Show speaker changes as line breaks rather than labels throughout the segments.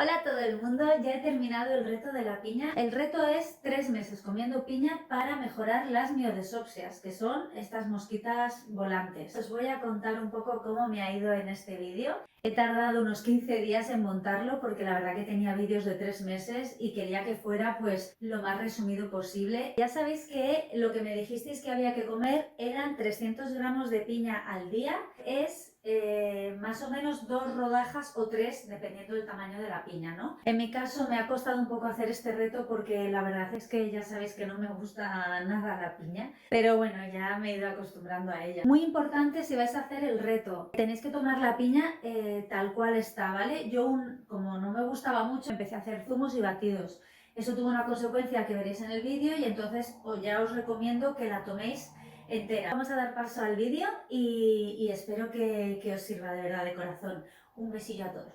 Hola a todo el mundo, ya he terminado el reto de la piña. El reto es 3 meses comiendo piña para mejorar las miodesopsias, que son estas mosquitas volantes. Os voy a contar un poco cómo me ha ido en este vídeo. He tardado unos 15 días en montarlo porque la verdad que tenía vídeos de 3 meses y quería que fuera pues lo más resumido posible. Ya sabéis que lo que me dijisteis que había que comer eran 300 gramos de piña al día. Es más o menos 2 rodajas o 3 dependiendo del tamaño de la piña, ¿no? En mi caso me ha costado un poco hacer este reto porque la verdad es que ya sabéis que no me gusta nada la piña, pero bueno, ya me he ido acostumbrando a ella. Muy importante si vais a hacer el reto, tenéis que tomar la piña tal cual está, ¿vale? Yo como no me gustaba mucho, empecé a hacer zumos y batidos. Eso tuvo una consecuencia que veréis en el vídeo y entonces ya os recomiendo que la toméis entera. Vamos a dar paso al vídeo y espero que os sirva de verdad de corazón. Un besillo a todos.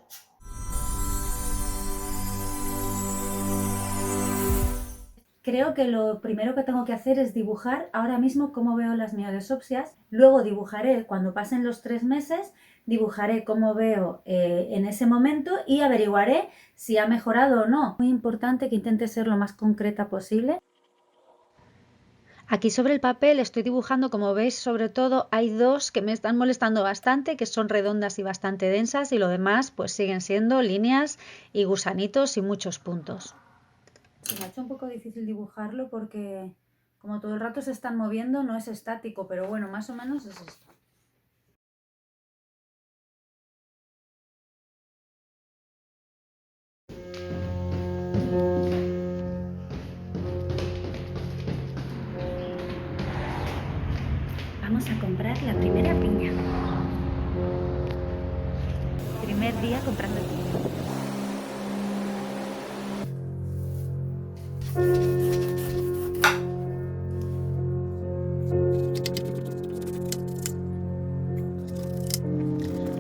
Creo que lo primero que tengo que hacer es dibujar ahora mismo cómo veo las miodesopsias. Luego dibujaré cuando pasen los 3 meses, dibujaré cómo veo en ese momento y averiguaré si ha mejorado o no. Muy importante que intente ser lo más concreta posible.
Aquí sobre el papel estoy dibujando, como veis, sobre todo hay dos que me están molestando bastante, que son redondas y bastante densas, y lo demás pues siguen siendo líneas y gusanitos y muchos puntos.
Se me ha hecho un poco difícil dibujarlo porque como todo el rato se están moviendo no es estático, pero bueno, más o menos es esto. Vamos a comprar la primera piña. Primer día comprando piña.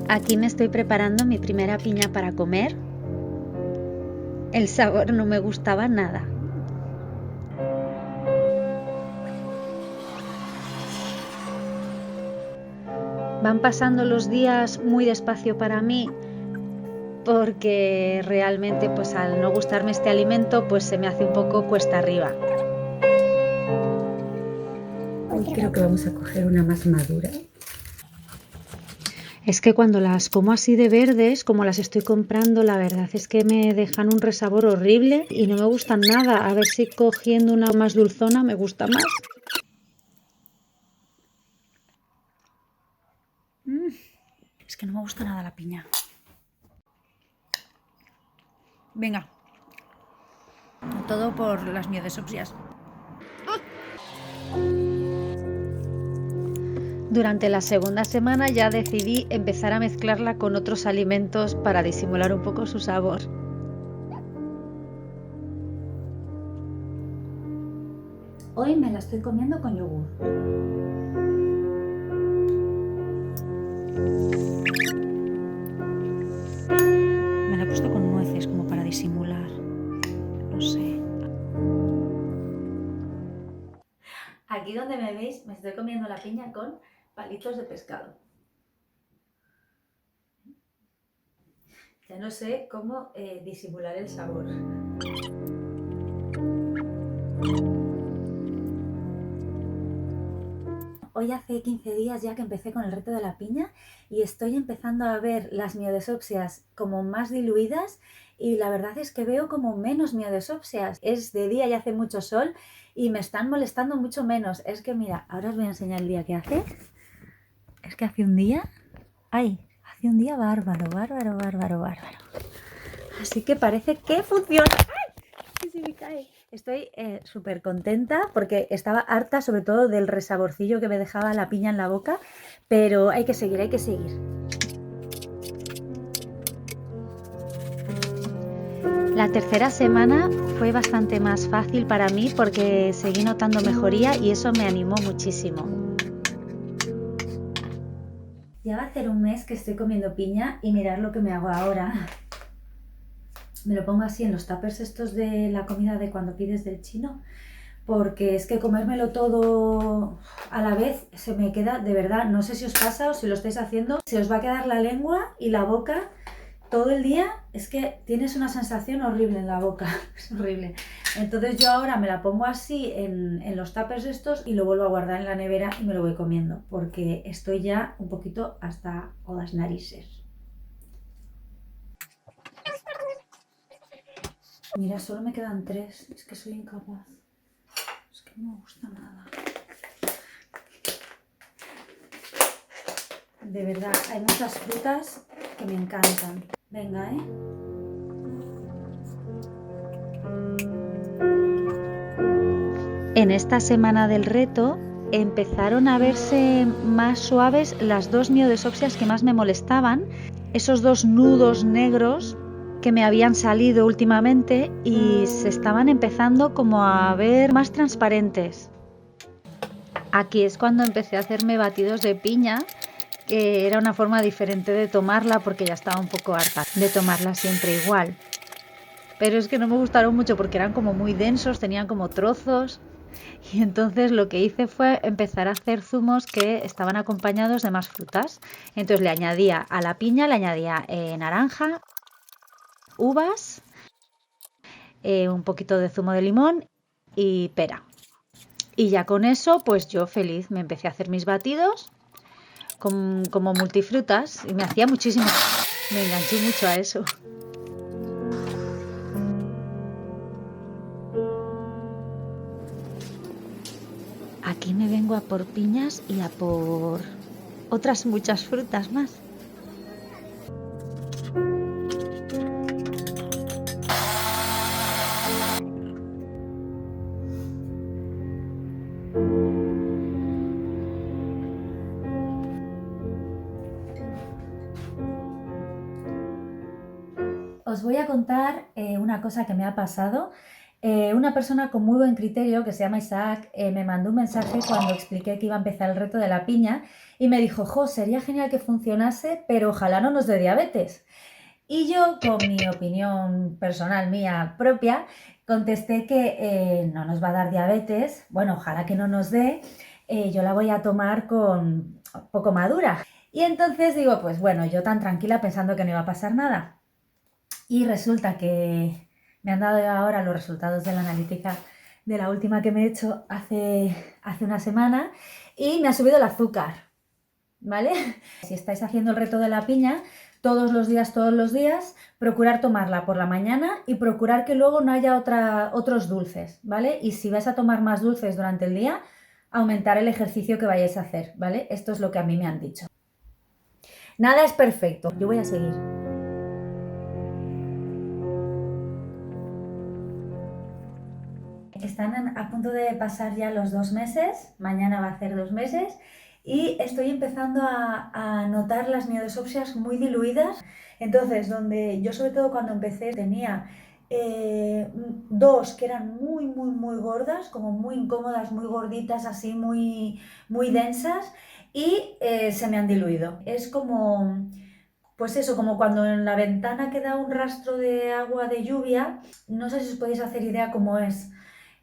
Aquí me estoy preparando mi primera piña para comer. El sabor no me gustaba nada. Van pasando los días muy despacio para mí porque realmente pues al no gustarme este alimento pues se me hace un poco cuesta arriba.
Hoy creo que vamos a coger una más madura.
Es que cuando las como así de verdes, como las estoy comprando, la verdad es que me dejan un resabor horrible y no me gustan nada. A ver si cogiendo una más dulzona me gusta más.
Es que no me gusta nada la piña. Venga. Todo por las miodesopsias.
Durante la segunda semana ya decidí empezar a mezclarla con otros alimentos para disimular un poco su sabor.
Hoy me la estoy comiendo con yogur. Me la he puesto con nueces como para disimular. No sé. Aquí donde me veis me estoy comiendo la piña con palitos de pescado. Ya no sé cómo disimular el sabor. Hoy hace 15 días ya que empecé con el reto de la piña y estoy empezando a ver las miodesopsias como más diluidas y la verdad es que veo como menos miodesopsias. Es de día y hace mucho sol y me están molestando mucho menos. Es que mira, ahora os voy a enseñar el día que hace. Es que hace un día... ¡Ay! Hace un día bárbaro, bárbaro, bárbaro, bárbaro. Así que parece que funciona. ¡Ay! ¡Que se me cae! Estoy súper contenta porque estaba harta sobre todo del resaborcillo que me dejaba la piña en la boca, pero hay que seguir, hay que seguir.
La tercera semana fue bastante más fácil para mí porque seguí notando mejoría y eso me animó muchísimo.
Ya va a hacer un mes que estoy comiendo piña y mirad lo que me hago ahora. Me lo pongo así en los tuppers estos de la comida de cuando pides del chino, porque es que comérmelo todo a la vez se me queda, de verdad, no sé si os pasa o si lo estáis haciendo, se os va a quedar la lengua y la boca todo el día es que tienes una sensación horrible en la boca, es horrible. Entonces yo ahora me la pongo así en los tuppers estos y lo vuelvo a guardar en la nevera y me lo voy comiendo, porque estoy ya un poquito hasta o las narices. Mira, solo me quedan 3, es que soy incapaz, es que no me gusta nada. De verdad, hay muchas frutas que me encantan. Venga, ¿eh?
En esta semana del reto empezaron a verse más suaves las 2 miodesopsias que más me molestaban, esos 2 nudos negros que me habían salido últimamente y se estaban empezando como a ver más transparentes. Aquí es cuando empecé a hacerme batidos de piña, que era una forma diferente de tomarla porque ya estaba un poco harta de tomarla siempre igual. Pero es que no me gustaron mucho porque eran como muy densos, tenían como trozos. Y entonces lo que hice fue empezar a hacer zumos que estaban acompañados de más frutas. Entonces le añadía a la piña, le añadía naranja, uvas, un poquito de zumo de limón y pera. Y ya con eso, pues yo feliz me empecé a hacer mis batidos como multifrutas y me hacía muchísimo. Me enganché mucho a eso. Aquí me vengo a por piñas y a por otras muchas frutas más.
Os voy a contar una cosa que me ha pasado. Una persona con muy buen criterio, que se llama Isaac, me mandó un mensaje cuando expliqué que iba a empezar el reto de la piña y me dijo, jo, sería genial que funcionase, pero ojalá no nos dé diabetes. Y yo, con mi opinión personal mía propia, contesté que no nos va a dar diabetes, bueno, ojalá que no nos dé, yo la voy a tomar con poco madura. Y entonces digo, pues bueno, yo tan tranquila pensando que no iba a pasar nada. Y resulta que me han dado ahora los resultados de la analítica de la última que me he hecho hace una semana y me ha subido el azúcar, ¿vale? Si estáis haciendo el reto de la piña, todos los días, procurar tomarla por la mañana y procurar que luego no haya otros dulces, ¿vale? Y si vais a tomar más dulces durante el día, aumentar el ejercicio que vayáis a hacer, ¿vale? Esto es lo que a mí me han dicho. Nada es perfecto, yo voy a seguir. Están a punto de pasar ya los 2 meses, mañana va a hacer 2 meses y estoy empezando a notar las miodesopsias muy diluidas. Entonces, donde yo sobre todo cuando empecé tenía 2 que eran muy gordas, como muy incómodas, muy gorditas, así muy densas y se me han diluido. Es como... Pues eso, como cuando en la ventana queda un rastro de agua de lluvia, no sé si os podéis hacer idea cómo es.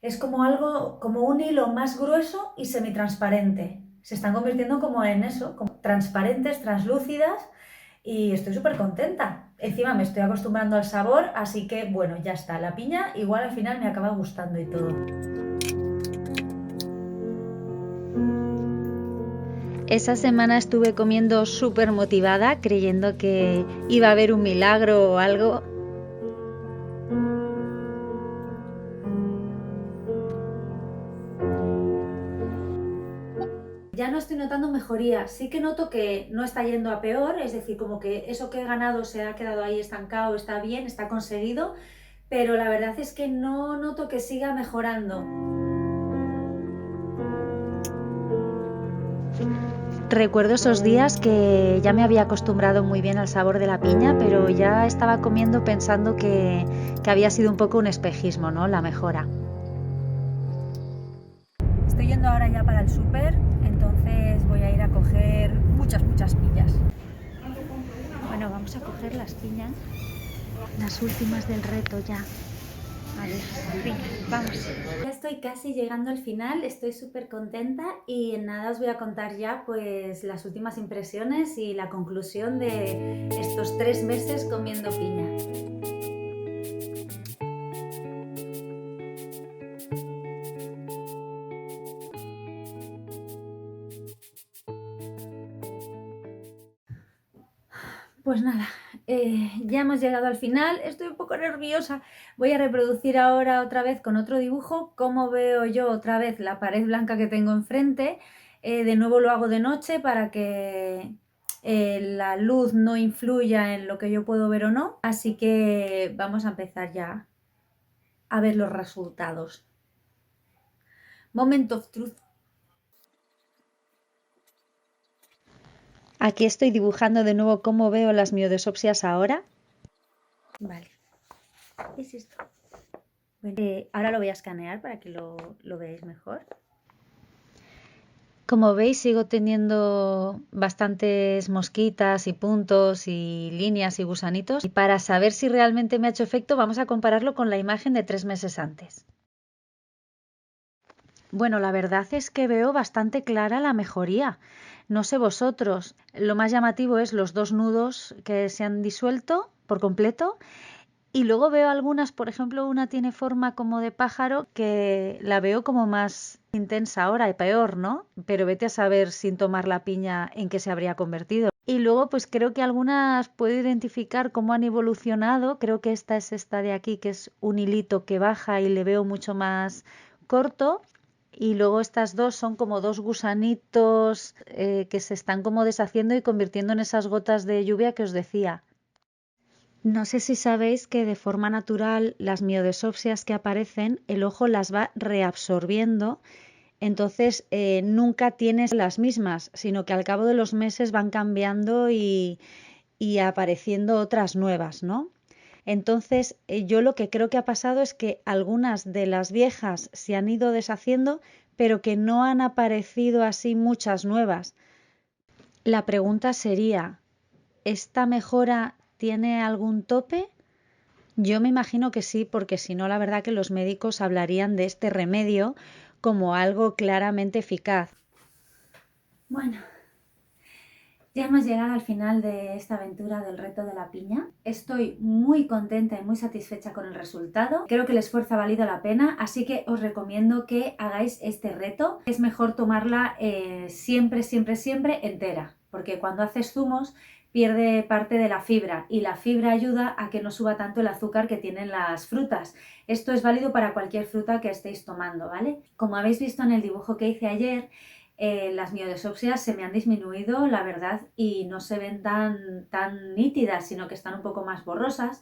Es como algo, como un hilo más grueso y semitransparente. Se están convirtiendo como en eso, como transparentes, translúcidas y estoy súper contenta. Encima me estoy acostumbrando al sabor, así que bueno, ya está. La piña igual al final me acaba gustando y todo.
Esa semana estuve comiendo súper motivada, creyendo que iba a haber un milagro o algo.
Ya no estoy notando mejoría, sí que noto que no está yendo a peor, es decir, como que eso que he ganado se ha quedado ahí estancado, está bien, está conseguido, pero la verdad es que no noto que siga mejorando.
Recuerdo esos días que ya me había acostumbrado muy bien al sabor de la piña, pero ya estaba comiendo pensando que había sido un poco un espejismo, ¿no? La mejora.
Estoy yendo ahora ya para el súper, entonces voy a ir a coger muchas piñas.
Bueno, vamos a coger las piñas, las últimas del reto ya. Vale, venga, vamos.
Ya estoy casi llegando al final, estoy súper contenta y en nada os voy a contar ya pues las últimas impresiones y la conclusión de estos 3 meses comiendo piña. Pues nada, ya hemos llegado al final, estoy un poco nerviosa. Voy a reproducir ahora otra vez con otro dibujo cómo veo yo otra vez la pared blanca que tengo enfrente. De nuevo lo hago de noche para que la luz no influya en lo que yo puedo ver o no. Así que vamos a empezar ya a ver los resultados. Moment of truth.
Aquí estoy dibujando de nuevo cómo veo las miodesopsias ahora.
Vale, ¿qué es esto? Bueno, ahora lo voy a escanear para que lo veáis mejor.
Como veis, sigo teniendo bastantes mosquitas y puntos y líneas y gusanitos. Y para saber si realmente me ha hecho efecto, vamos a compararlo con la imagen de 3 meses antes. Bueno, la verdad es que veo bastante clara la mejoría. No sé vosotros, lo más llamativo es los 2 nudos que se han disuelto por completo. Y luego veo algunas, por ejemplo, una tiene forma como de pájaro que la veo como más intensa ahora y peor, ¿no? Pero vete a saber sin tomar la piña en qué se habría convertido. Y luego pues creo que algunas puedo identificar cómo han evolucionado. Creo que esta es esta de aquí, que es un hilito que baja y le veo mucho más corto. Y luego estas dos son como 2 gusanitos que se están como deshaciendo y convirtiendo en esas gotas de lluvia que os decía. No sé si sabéis que de forma natural las miodesopsias que aparecen, el ojo las va reabsorbiendo, entonces nunca tienes las mismas, sino que al cabo de los meses van cambiando y apareciendo otras nuevas, ¿no? Entonces yo lo que creo que ha pasado es que algunas de las viejas se han ido deshaciendo, pero que no han aparecido así muchas nuevas. La pregunta sería, ¿esta mejora tiene algún tope? Yo me imagino que sí, porque si no, la verdad que los médicos hablarían de este remedio como algo claramente eficaz.
Bueno, ya hemos llegado al final de esta aventura del reto de la piña. Estoy muy contenta y muy satisfecha con el resultado. Creo que el esfuerzo ha valido la pena, así que os recomiendo que hagáis este reto. Es mejor tomarla siempre, siempre, siempre entera, porque cuando haces zumos pierde parte de la fibra y la fibra ayuda a que no suba tanto el azúcar que tienen las frutas. Esto es válido para cualquier fruta que estéis tomando, ¿vale? Como habéis visto en el dibujo que hice ayer, las miodesopsias se me han disminuido, la verdad, y no se ven tan nítidas, sino que están un poco más borrosas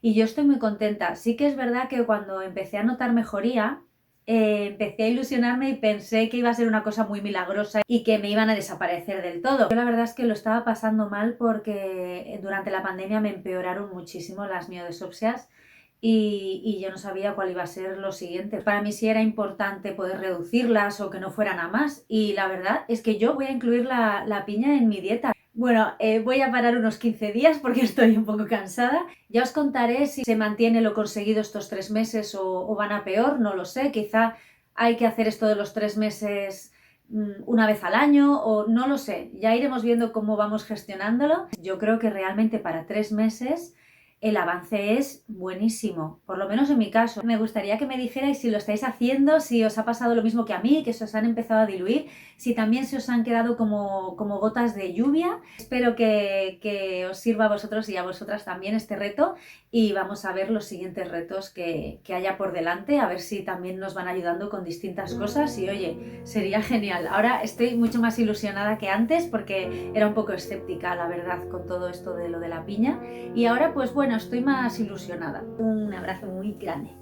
y yo estoy muy contenta. Sí que es verdad que cuando empecé a notar mejoría, empecé a ilusionarme y pensé que iba a ser una cosa muy milagrosa y que me iban a desaparecer del todo. Yo la verdad es que lo estaba pasando mal porque durante la pandemia me empeoraron muchísimo las miodesopsias. Y yo no sabía cuál iba a ser lo siguiente. Para mí sí era importante poder reducirlas o que no fueran a más. Y la verdad es que yo voy a incluir la piña en mi dieta. Bueno, voy a parar unos 15 días porque estoy un poco cansada. Ya os contaré si se mantiene lo conseguido estos 3 meses o van a peor, no lo sé. Quizá hay que hacer esto de los 3 meses una vez al año o no lo sé. Ya iremos viendo cómo vamos gestionándolo. Yo creo que realmente para 3 meses el avance es buenísimo, por lo menos en mi caso. Me gustaría que me dijerais si lo estáis haciendo, si os ha pasado lo mismo que a mí, que se os han empezado a diluir, si también se os han quedado como gotas de lluvia. Espero que os sirva a vosotros y a vosotras también este reto y vamos a ver los siguientes retos que haya por delante, a ver si también nos van ayudando con distintas cosas y oye, sería genial. Ahora estoy mucho más ilusionada que antes porque era un poco escéptica, la verdad, con todo esto de lo de la piña y ahora pues bueno, estoy más ilusionada. Un abrazo muy grande.